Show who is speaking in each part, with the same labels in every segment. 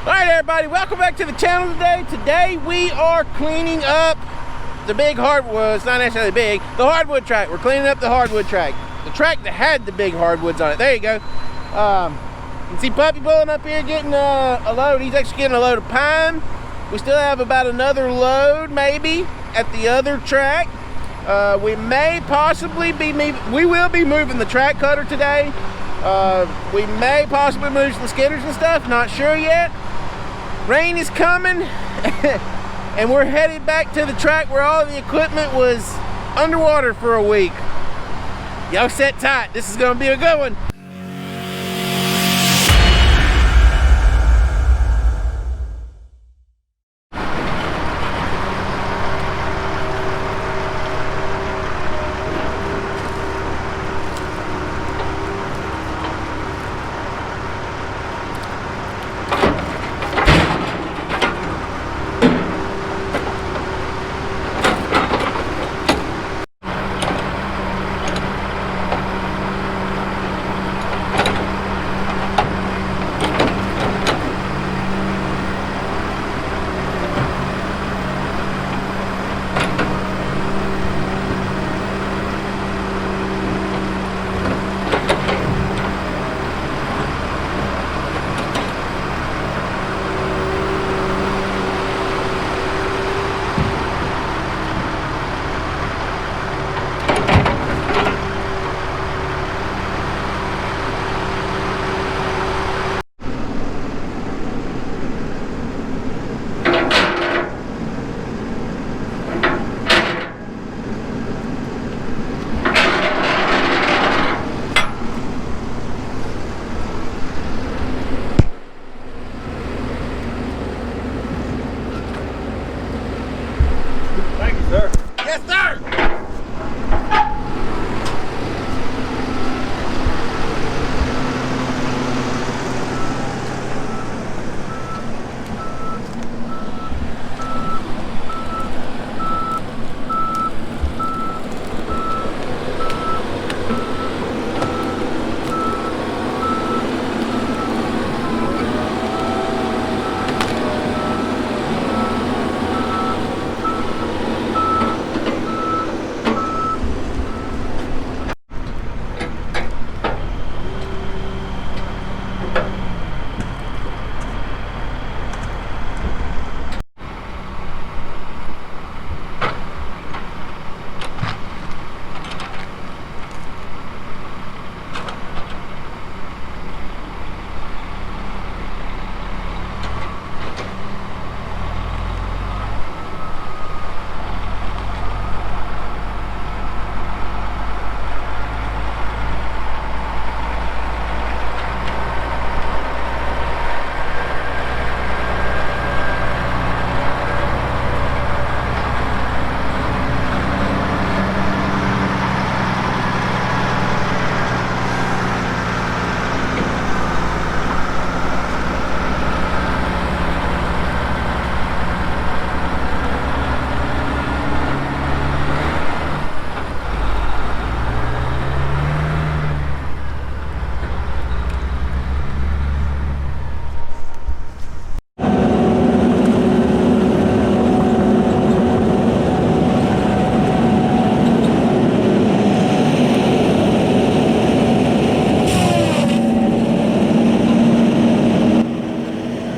Speaker 1: Alright everybody, welcome back to the channel today. Today we are cleaning up the big hardwood. It's not necessarily big, the hardwood track. We're cleaning up the hardwood track. The track that had the big hardwoods on it. There you go. You can see Puppy pulling up here getting a load. He's actually getting a load of pine. We still have about another load maybe at the other track. We may possibly be we will be moving the track cutter today. We may possibly move some skidders and stuff, not sure yet. Rain is coming and we're headed back to the track where all the equipment was underwater for a week. Y'all sit tight, this is gonna be a good one.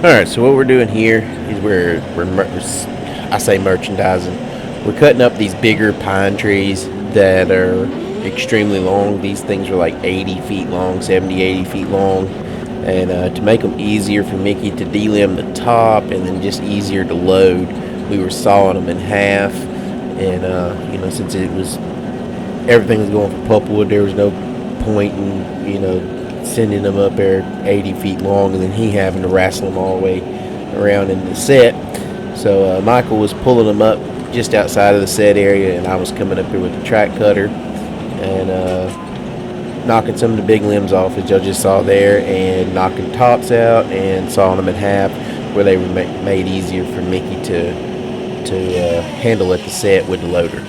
Speaker 1: Alright, so what we're doing here is I say merchandising. We're cutting up these bigger pine trees that are extremely long. These things are like 80 feet long, 70, 80 feet long. And to make them easier for Mickey to delimb the top and then just easier to load, we were sawing them in half. And, you know, since everything was going for pulpwood, there was no point in, you know, sending them up there 80 feet long and then he having to wrestle them all the way around in the set. So Michael was pulling them up just outside of the set area and I was coming up here with the track cutter and knocking some of the big limbs off, as y'all just saw there, and knocking tops out and sawing them in half where they were made easier for Mickey to handle at the set with the loader.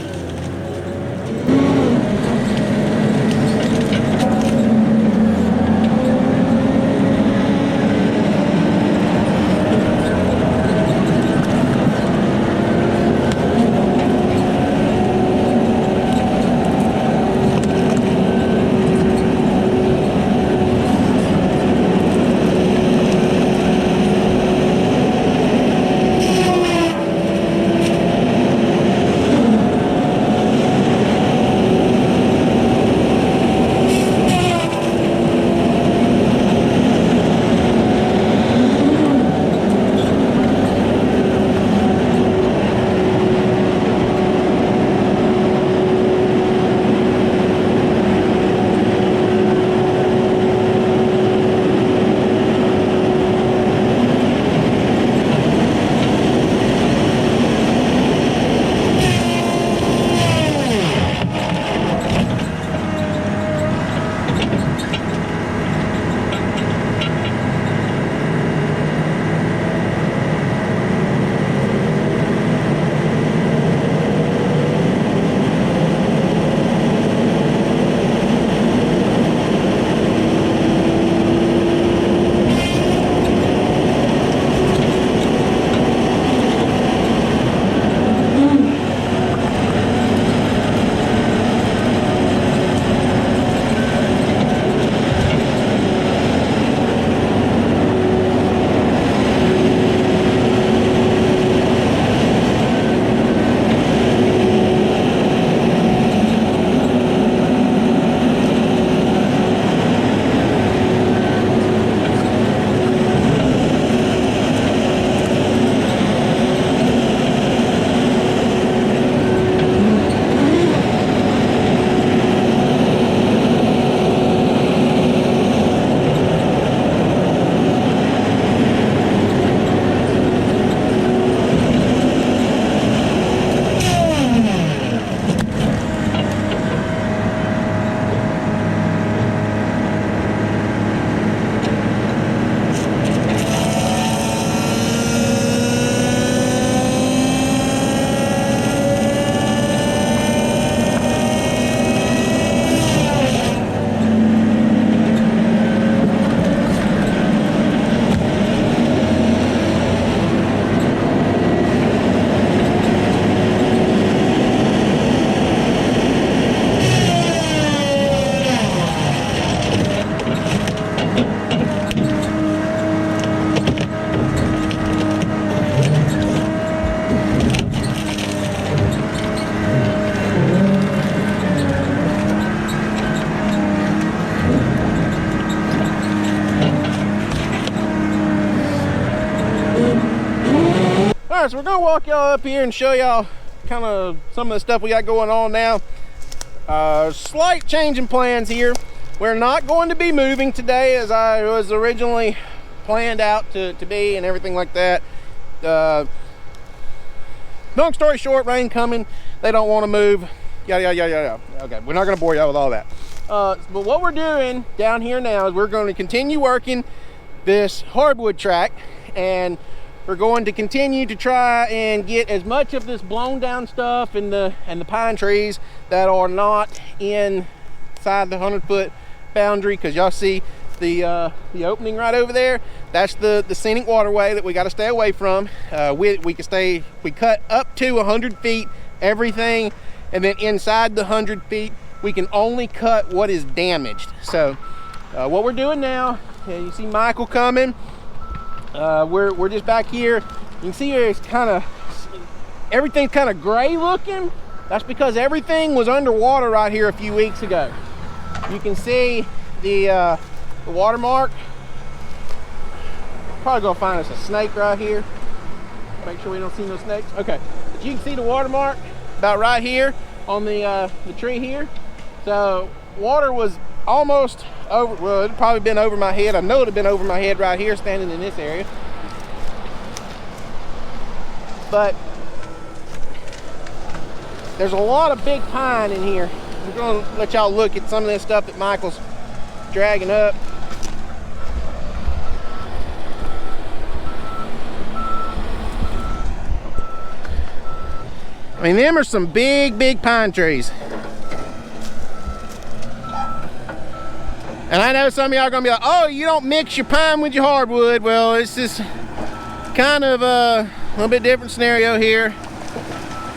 Speaker 1: All right, so we're gonna walk y'all up here and show y'all kind of some of the stuff we got going on now. Slight change in plans here. We're not going to be moving today as I was originally planned out to be and everything like that. Long story short, rain coming, they don't want to move, yada yada yada yada. Okay, we're not going to bore y'all with all that. But what we're doing down here now is we're going to continue working this hardwood track, and we're going to continue to try and get as much of this blown down stuff and the pine trees that are not inside the 100-foot boundary, because y'all see the opening right over there. That's the scenic waterway that we got to stay away from. We cut up to 100 feet everything, and then inside the 100 feet we can only cut what is damaged. So what we're doing now, you see Michael coming. We're just back here. You can see here it's everything's kind of gray looking. That's because everything was underwater right here a few weeks ago. You can see the watermark. Probably gonna find us a snake right here. Make sure we don't see no snakes. Okay, but you can see the watermark about right here on the tree here. So water was almost over. Well, it'd probably been over my head. I know it'd been over my head right here, standing in this area. But there's a lot of big pine in here. We're gonna let y'all look at some of this stuff that Michael's dragging up. I mean, them are some big pine trees. And I know some of y'all are gonna be like, oh, you don't mix your pine with your hardwood. Well, it's just kind of a little bit different scenario here.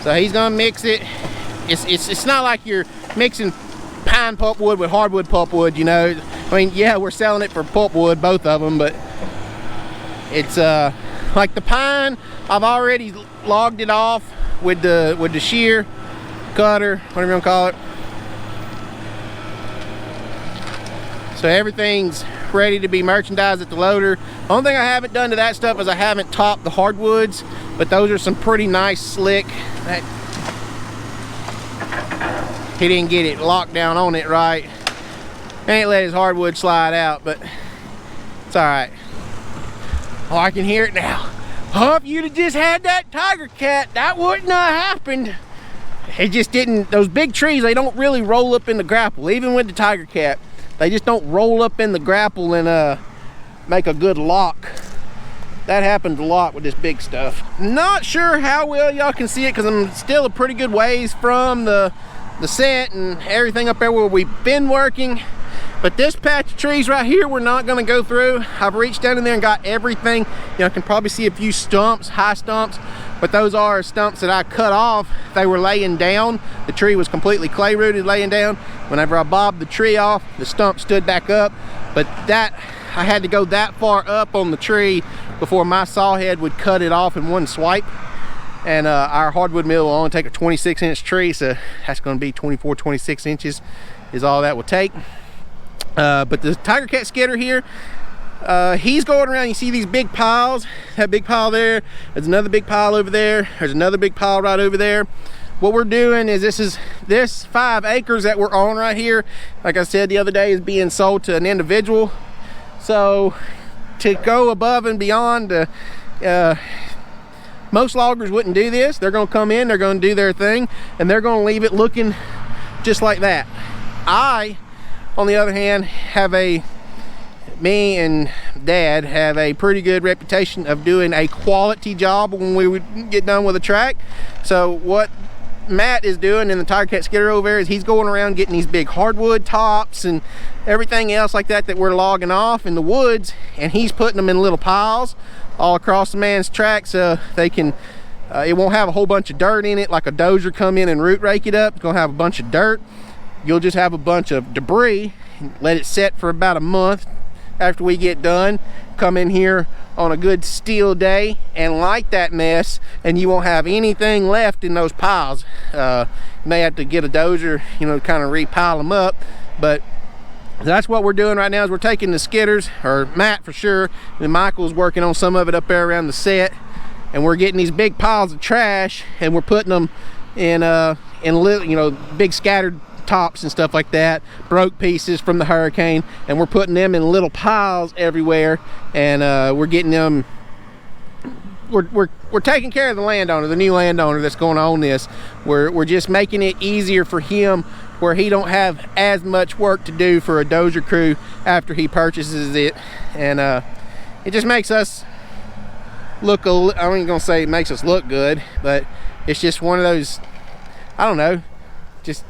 Speaker 1: So he's gonna mix it. It's not like you're mixing pine pulpwood with hardwood pulpwood, you know. I mean, yeah, we're selling it for pulpwood, both of them, but it's like the pine, I've already logged it off with the shear cutter, whatever you want to call it. So everything's ready to be merchandised at the loader. Only thing I haven't done to that stuff is I haven't topped the hardwoods, but those are some pretty nice slick. He didn't get it locked down on it right. Ain't let his hardwood slide out, but it's all right. Oh, I can hear it now. Oh, if you'd have just had that Tigercat, that wouldn't have happened. It just didn't. Those big trees, they don't really roll up in the grapple. Even with the Tigercat, they just don't roll up in the grapple and make a good lock. That happens a lot with this big stuff. Not sure how well y'all can see it because I'm still a pretty good ways from the set and everything up there where we've been working. But this patch of trees right here, we're not gonna go through. I've reached down in there and got everything. You know, I can probably see a few stumps, high stumps, but those are stumps that I cut off. They were laying down. The tree was completely clay rooted laying down. Whenever I bobbed the tree off, the stump stood back up. But that, I had to go that far up on the tree before my saw head would cut it off in one swipe. And our hardwood mill will only take a 26-inch tree, so that's gonna be 24, 26 inches is all that will take. But the Tigercat skidder here, he's going around. You see these big piles, that big pile there, there's another big pile over there, there's another big pile right over there. What we're doing is this 5 acres that we're on right here, like I said the other day, is being sold to an individual. So to go above and beyond, most loggers wouldn't do this. They're gonna come in, they're gonna do their thing, and they're gonna leave it looking just like that. I, on the other hand, me and Dad have a pretty good reputation of doing a quality job when we would get done with a track. So what Matt is doing in the Tigercat skidder over there is he's going around getting these big hardwood tops and everything else like that we're logging off in the woods, and he's putting them in little piles all across the man's track so they can it won't have a whole bunch of dirt in it like a dozer come in and root rake it up. It's gonna have a bunch of dirt. You'll just have a bunch of debris. Let it set for about a month. After we get done, come in here on a good steel day and light that mess, and you won't have anything left in those piles. You may have to get a dozer, you know, to kind of repile them up, but that's what we're doing right now is we're taking the skidders, or Matt for sure, and Michael's working on some of it up there around the set, and we're getting these big piles of trash, and we're putting them in little, you know, big scattered tops and stuff like that, broke pieces from the hurricane, and we're putting them in little piles everywhere, and we're getting them, we're taking care of the landowner, the new landowner that's going to own this. We're just making it easier for him, where he don't have as much work to do for a dozer crew after he purchases it, and it just makes us look, I ain't gonna say it makes us look good, but it's just one of those, I don't know, just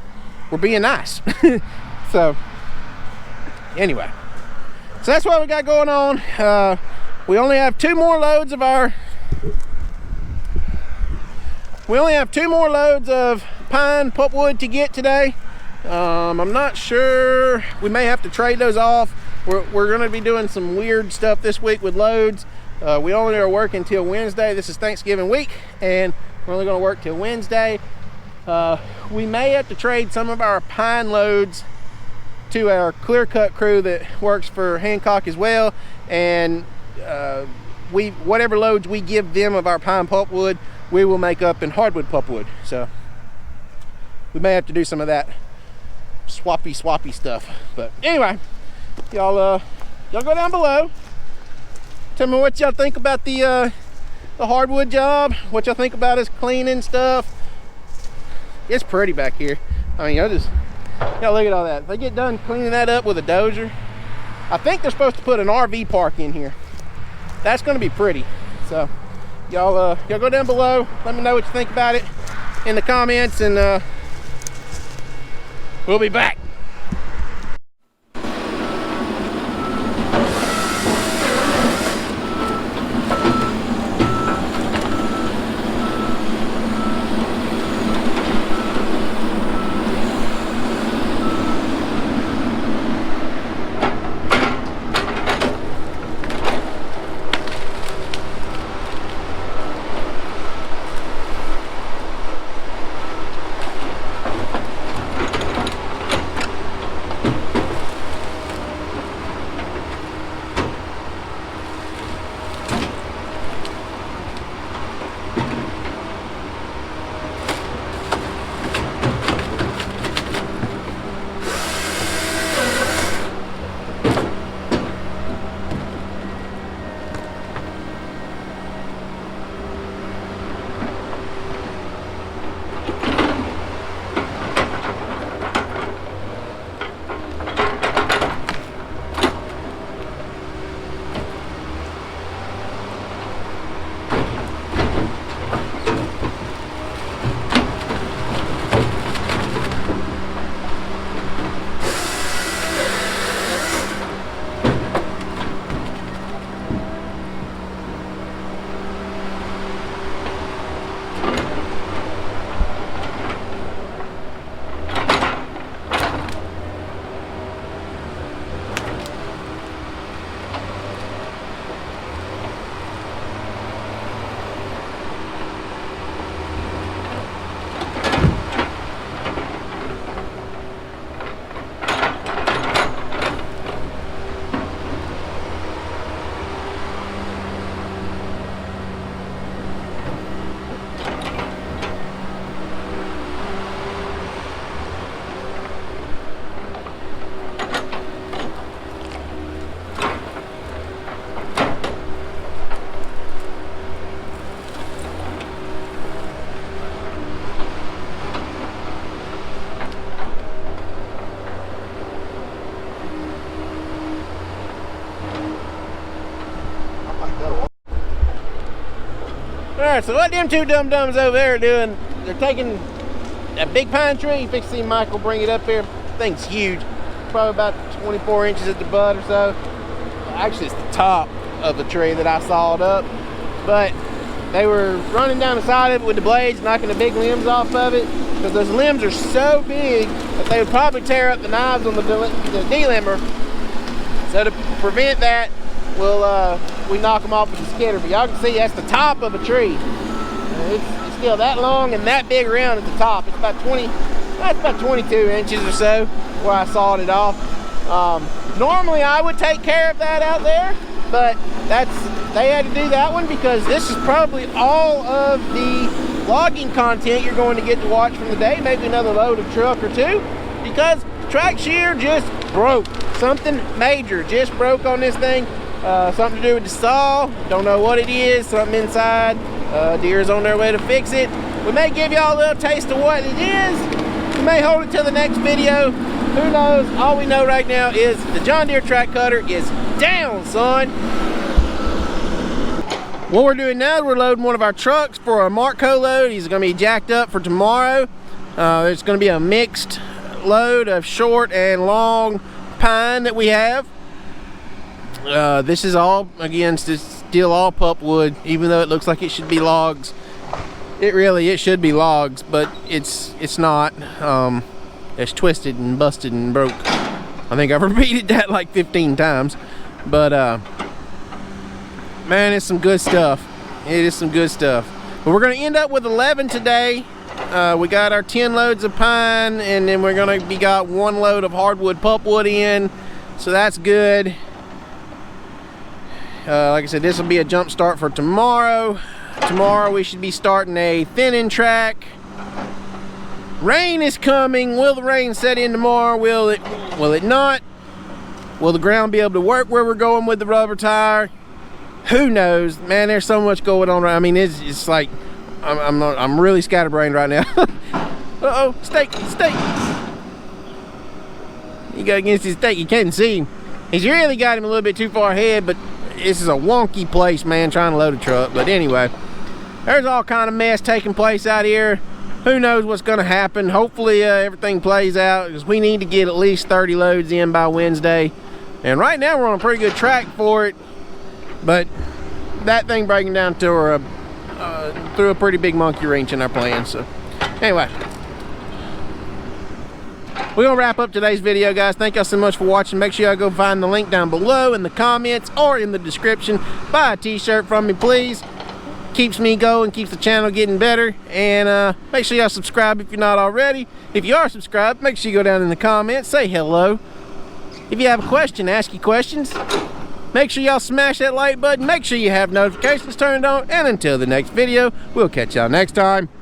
Speaker 1: we're being nice. So anyway, so that's what we got going on. We only have two more loads of pine pulpwood to get today. I'm not sure, we may have to trade those off. We're going to be doing some weird stuff this week with loads. We only are working till Wednesday. This is Thanksgiving week, and we're only going to work till Wednesday. We may have to trade some of our pine loads to our clear cut crew that works for Hancock as well, and whatever loads we give them of our pine pulpwood, we will make up in hardwood pulpwood. So we may have to do some of that swappy stuff. But anyway, y'all go down below, tell me what y'all think about the hardwood job, what y'all think about us cleaning stuff. It's pretty back here. I mean, y'all look at all that. If they get done cleaning that up with a dozer, I think they're supposed to put an RV park in here. That's going to be pretty. So y'all go down below, let me know what you think about it in the comments, and we'll be back. Alright, so what them two dum-dums over there are doing, they're taking a big pine tree. You fix to see Michael bring it up here. The thing's huge, probably about 24 inches at the butt or so. Actually, it's the top of the tree that I sawed up, but they were running down the side of it with the blades, knocking the big limbs off of it, because those limbs are so big that they would probably tear up the knives on the delimber. So to prevent that, we knock them off with the skidder. But y'all can see that's the top of a tree. It's still that long and that big around at the top. It's about 22 inches or so where I sawed it off. Normally I would take care of that out there, but they had to do that one because this is probably all of the logging content you're going to get to watch from the day. Maybe another load of truck or two, because the track shear just broke. Something major just broke on this thing. Something to do with the saw. Don't know what it is. Something inside. Deere's on their way to fix it. We may give y'all a little taste of what it is. We may hold it till the next video. Who knows? All we know right now is the John Deere track cutter is down, son. What we're doing now, we're loading one of our trucks for a Marco load. He's going to be jacked up for tomorrow. There's going to be a mixed load of short and long pine that we have. This is all, again, still all pulpwood, even though it looks like it should be logs. It should be logs, but it's not. It's twisted and busted and broke. I think I've repeated that like 15 times. But man, it's some good stuff. It is some good stuff. But we're going to end up with 11 today. We got our 10 loads of pine, and then we're going to got 1 load of hardwood pulpwood in. So that's good. Like I said, this will be a jump start for tomorrow. Tomorrow we should be starting a thinning track. Rain is coming. Will the rain set in tomorrow? Will it not? Will the ground be able to work where we're going with the rubber tire? Who knows? Man, there's so much going on. I mean, it's like I'm really scatterbrained right now. Uh-oh, steak. He got against his steak. You can't see him. He's really got him a little bit too far ahead, but this is a wonky place, man, trying to load a truck. But anyway, there's all kind of mess taking place out here. Who knows what's going to happen? Hopefully everything plays out, because we need to get at least 30 loads in by Wednesday. And right now we're on a pretty good track for it, but that thing breaking down to threw a pretty big monkey wrench in our plans. So anyway, we're gonna wrap up today's video, guys. Thank y'all so much for watching. Make sure y'all go find the link down below in the comments or in the description. Buy a t-shirt from me, please. Keeps me going, keeps the channel getting better. And make sure y'all subscribe if you're not already. If you are subscribed, make sure you go down in the comments, say hello. If you have a question, ask your questions. Make sure y'all smash that like button. Make sure you have notifications turned on. And until the next video, we'll catch y'all next time.